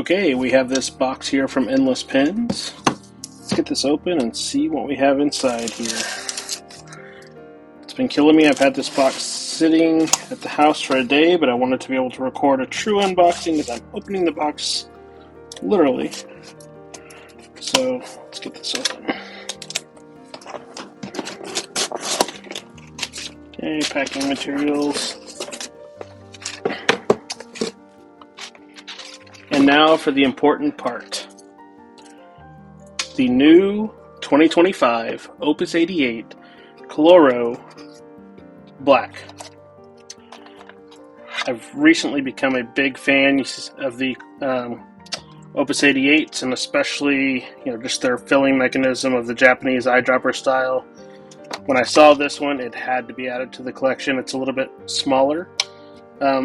Okay, we have this box here from Endless Pens. Let's get this open and see what we have inside here. It's been killing me. I've had this box sitting at the house for a day, but I wanted to be able to record a true unboxing as I'm opening the box literally. So let's get this open. Okay, packing materials. And now for the important part. The new 2025 Opus 88 Koloro Black. I've recently become a big fan of the Opus 88s, and especially just their filling mechanism of the Japanese eyedropper style. When I saw this one, it had to be added to the collection. It's a little bit smaller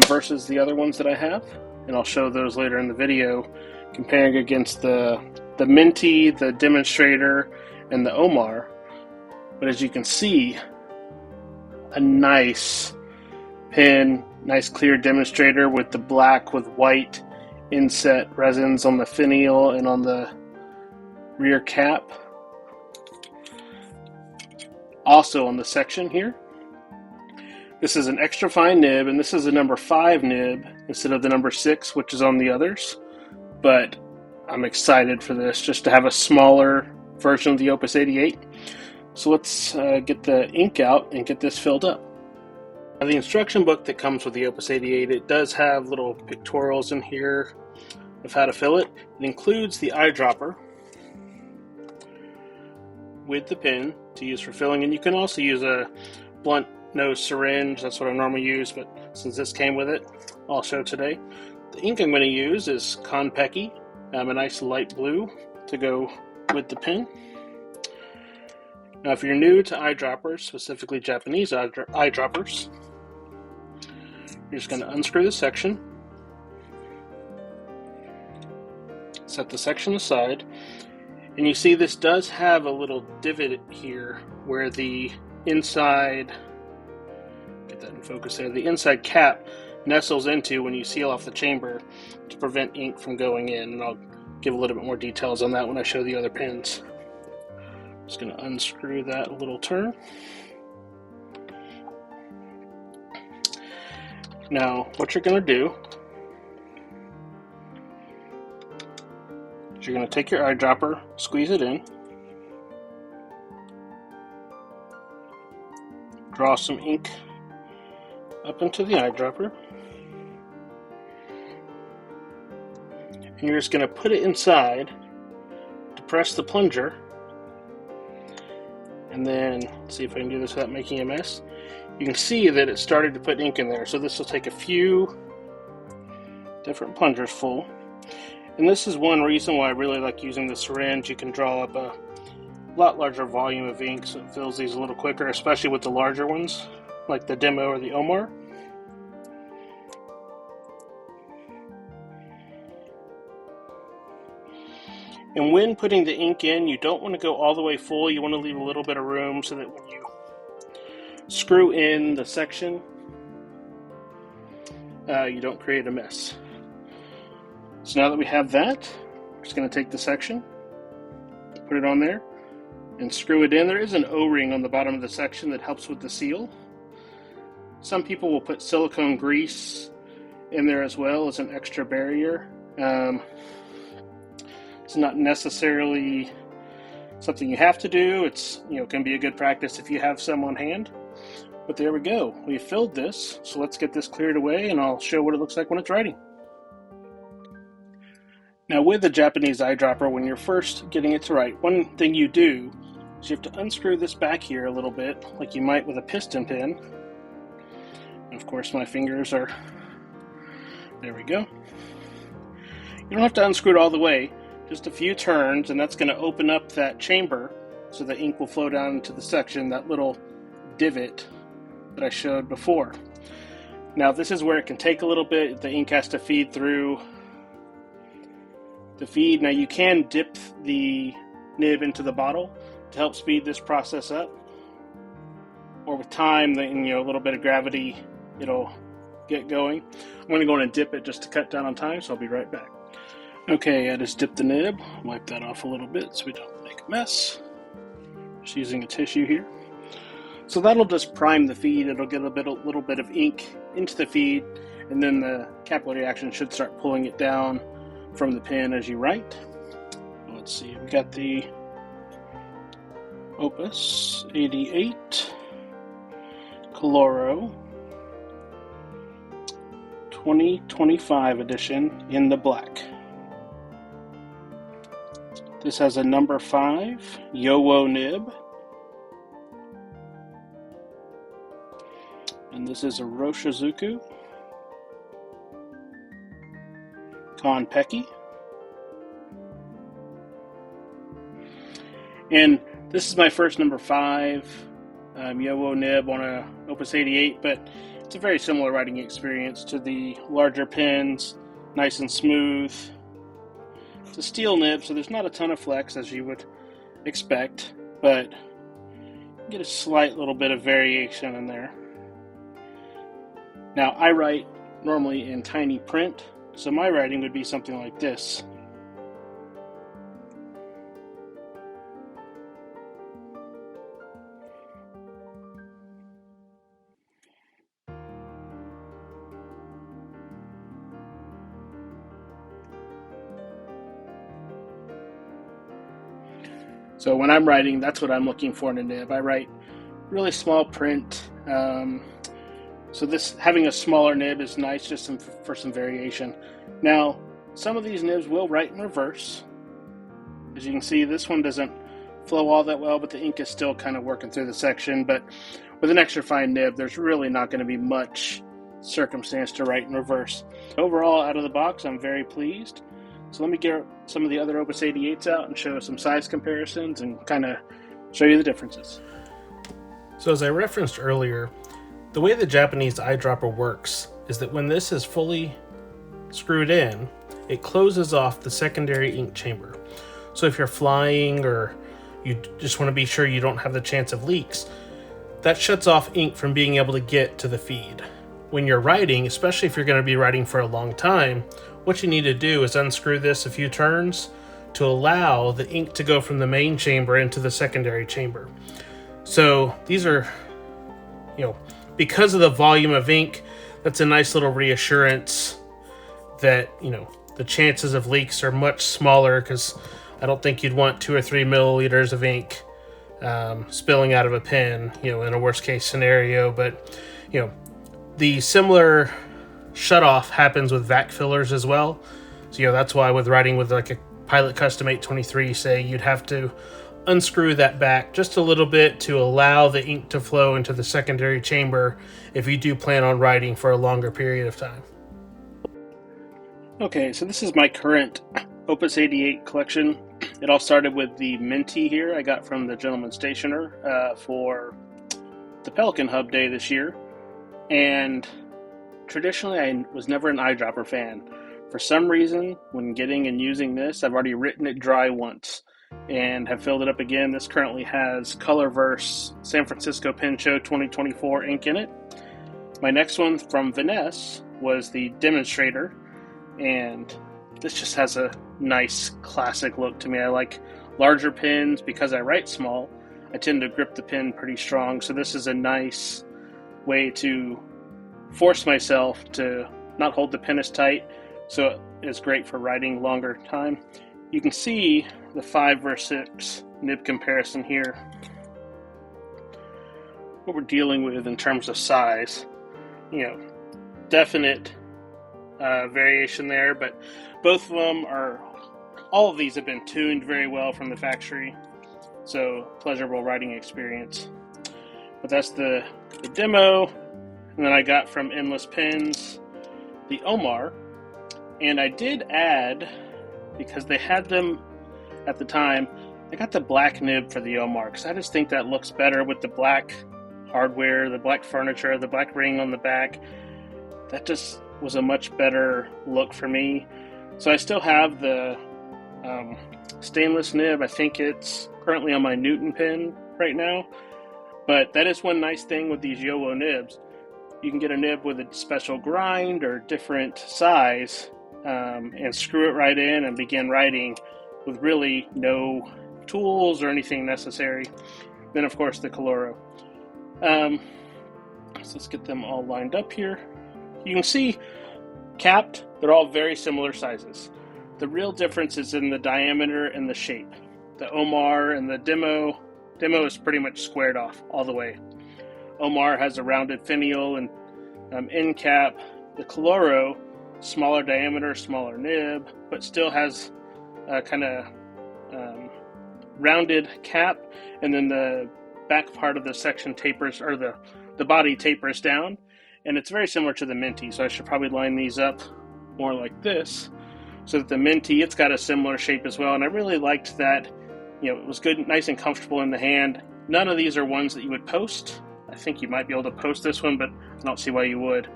versus the other ones that I have, and I'll show those later in the video, comparing against the Minty, the Demonstrator, and the Omar. But as you can see, a nice pen, nice clear Demonstrator with the black with white inset resins on the finial and on the rear cap. Also on the section here, this is an extra fine nib, and this is a number 5 nib instead of the number 6, which is on the others. But I'm excited for this, just to have a smaller version of the Opus 88. So let's get the ink out and get this filled up. Now, the instruction book that comes with the Opus 88, it does have little pictorials in here of how to fill it. It includes the eyedropper with the pen to use for filling, and you can also use a blunt nose syringe. That's what I normally use, but since this came with it, I'll show today. The ink I'm going to use is Kon-Peki, a nice light blue to go with the pen. Now, if you're new to eyedroppers, specifically Japanese eyedroppers, you're just going to unscrew the section, set the section aside, and you see this does have a little divot here where the inside, get that in focus there, the inside cap nestles into when you seal off the chamber to prevent ink from going in, and I'll give a little bit more details on that when I show the other pens. Just going to unscrew that little turn. Now, what you're going to do is you're going to take your eyedropper, squeeze it in, draw some ink up into the eyedropper, and you're just going to put it inside, depress the plunger, and then see if I can do this without making a mess. You can see that it started to put ink in there, so this will take a few different plungers full. And this is one reason why I really like using the syringe. You can draw up a lot larger volume of ink, so it fills these a little quicker, especially with the larger ones, like the Demo or the Omar. And when putting the ink in, you don't want to go all the way full. You want to leave a little bit of room so that when you screw in the section, you don't create a mess. So now that we have that, we're just going to take the section, put it on there, and screw it in. There is an O-ring on the bottom of the section that helps with the seal. Some people will put silicone grease in there as well as an extra barrier. It's not necessarily something you have to do. It's can be a good practice if you have some on hand. But there we go. We filled this, so let's get this cleared away, and I'll show what it looks like when it's writing. Now, with the Japanese eyedropper, when you're first getting it to write, one thing you do is you have to unscrew this back here a little bit, like you might with a piston pen. And of course, my fingers are, there we go. You don't have to unscrew it all the way, just a few turns, and that's going to open up that chamber so the ink will flow down into the section, that little divot that I showed before. Now, this is where it can take a little bit. The ink has to feed through the feed. Now, you can dip the nib into the bottle to help speed this process up, or with time, a little bit of gravity, it'll get going. I'm going to go in and dip it just to cut down on time, so I'll be right back. Okay, I just dipped the nib, wipe that off a little bit so we don't make a mess. Just using a tissue here. So that'll just prime the feed. It'll get a little bit of ink into the feed, and then the capillary action should start pulling it down from the pen as you write. Let's see, we got the Opus 88 Koloro 2025 edition in the black. This has a number 5 Yowo nib. And this is Iroshizuku Kon-Peki. And this is my first number 5 Yowo nib on a Opus 88, but it's a very similar writing experience to the larger pens, nice and smooth. It's a steel nib, so there's not a ton of flex as you would expect, but you get a slight little bit of variation in there. Now, I write normally in tiny print, so my writing would be something like this. So when I'm writing, that's what I'm looking for in a nib. I write really small print. So this having a smaller nib is nice just for some variation. Now, some of these nibs will write in reverse. As you can see, this one doesn't flow all that well, but the ink is still kind of working through the section. But with an extra fine nib, there's really not going to be much circumstance to write in reverse. Overall, out of the box, I'm very pleased. So let me get some of the other Opus 88s out and show some size comparisons and kind of show you the differences. So as I referenced earlier, the way the Japanese eyedropper works is that when this is fully screwed in, it closes off the secondary ink chamber. So if you're flying or you just want to be sure you don't have the chance of leaks, that shuts off ink from being able to get to the feed. When you're writing, especially if you're going to be writing for a long time, what you need to do is unscrew this a few turns to allow the ink to go from the main chamber into the secondary chamber. So these are, because of the volume of ink, that's a nice little reassurance that, the chances of leaks are much smaller, because I don't think you'd want 2 or 3 milliliters of ink spilling out of a pen, in a worst case scenario. But, the similar shutoff happens with vac fillers as well. So, that's why with writing with like a Pilot Custom 823, say, you'd have to unscrew that back just a little bit to allow the ink to flow into the secondary chamber if you do plan on writing for a longer period of time. Okay, so this is my current Opus 88 collection. It all started with the Minty here I got from the Gentleman Stationer for the Pelican Hub Day this year. And traditionally, I was never an eyedropper fan. For some reason, when getting and using this, I've already written it dry once and have filled it up again. This currently has Colorverse San Francisco Pen Show 2024 ink in it. My next one from Vanessa was the Demonstrator, and this just has a nice classic look to me. I like larger pens because I write small. I tend to grip the pen pretty strong, so this is a nice way to force myself to not hold the pen as tight, so it's great for writing longer time. You can see the 5 versus 6 nib comparison here. What we're dealing with in terms of size, definite variation there, but both of them all of these have been tuned very well from the factory, so pleasurable writing experience. But that's the demo. And then I got from Endless Pens the Omar, and I did add, because they had them at the time, I got the black nib for the Omar, because I just think that looks better with the black hardware, the black furniture, the black ring on the back. That just was a much better look for me. So I still have the stainless nib. I think it's currently on my Newton pen right now. But that is one nice thing with these Yowo nibs. You can get a nib with a special grind or different size, and screw it right in and begin writing with really no tools or anything necessary. Then of course the Koloro. So let's get them all lined up here. You can see capped, they're all very similar sizes. The real difference is in the diameter and the shape. The Omar and the Demo is pretty much squared off all the way. Omar has a rounded finial and end cap. The Koloro, smaller diameter, smaller nib, but still has a kind of rounded cap, and then the back part of the section tapers, or the body tapers down, and it's very similar to the Minty, so I should probably line these up more like this, so that the Minty, it's got a similar shape as well, and I really liked that. You know, it was good, nice and comfortable in the hand. None of these are ones that you would post. I think you might be able to post this one, but I don't see why you would.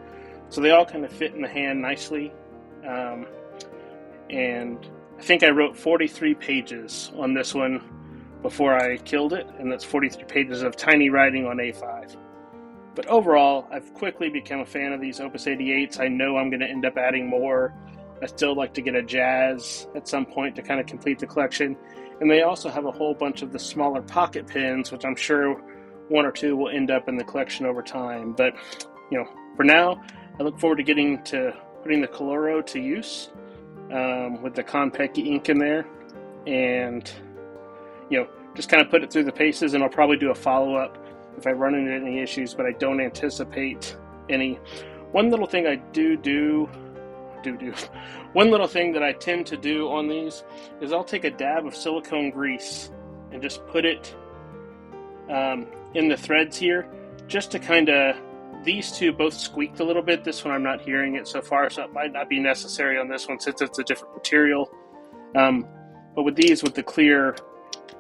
So they all kind of fit in the hand nicely, and I think I wrote 43 pages on this one before I killed it, and that's 43 pages of tiny writing on A5. But overall, I've quickly become a fan of these Opus 88s. I know I'm going to end up adding more. I still like to get a Jazz at some point to kind of complete the collection. And they also have a whole bunch of the smaller pocket pins, which I'm sure one or two will end up in the collection over time. But, you know, for now, I look forward to getting to putting the Koloro to use with the Kon-Peki ink in there. And, you know, just kind of put it through the paces, and I'll probably do a follow-up if I run into any issues, but I don't anticipate any. One little thing I one little thing that I tend to do on these is I'll take a dab of silicone grease and just put it in the threads here, just to kind of, these two both squeaked a little bit. This one I'm not hearing it so far, so it might not be necessary on this one since it's a different material. But with these, with the clear,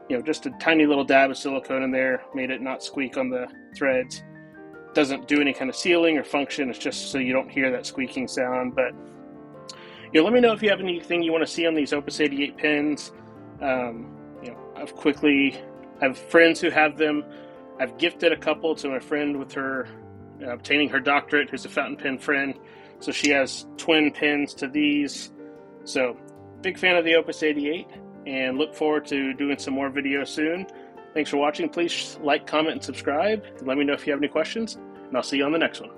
you know, just a tiny little dab of silicone in there made it not squeak on the threads. Doesn't do any kind of sealing or function. It's just so you don't hear that squeaking sound. But, you know, let me know if you have anything you want to see on these Opus 88 pins. You know, I have friends who have them. I've gifted a couple to my friend with her obtaining her doctorate, who's a fountain pen friend. So she has twin pins to these. So, big fan of the Opus 88. And look forward to doing some more videos soon. Thanks for watching. Please like, comment, and subscribe. And let me know if you have any questions. And I'll see you on the next one.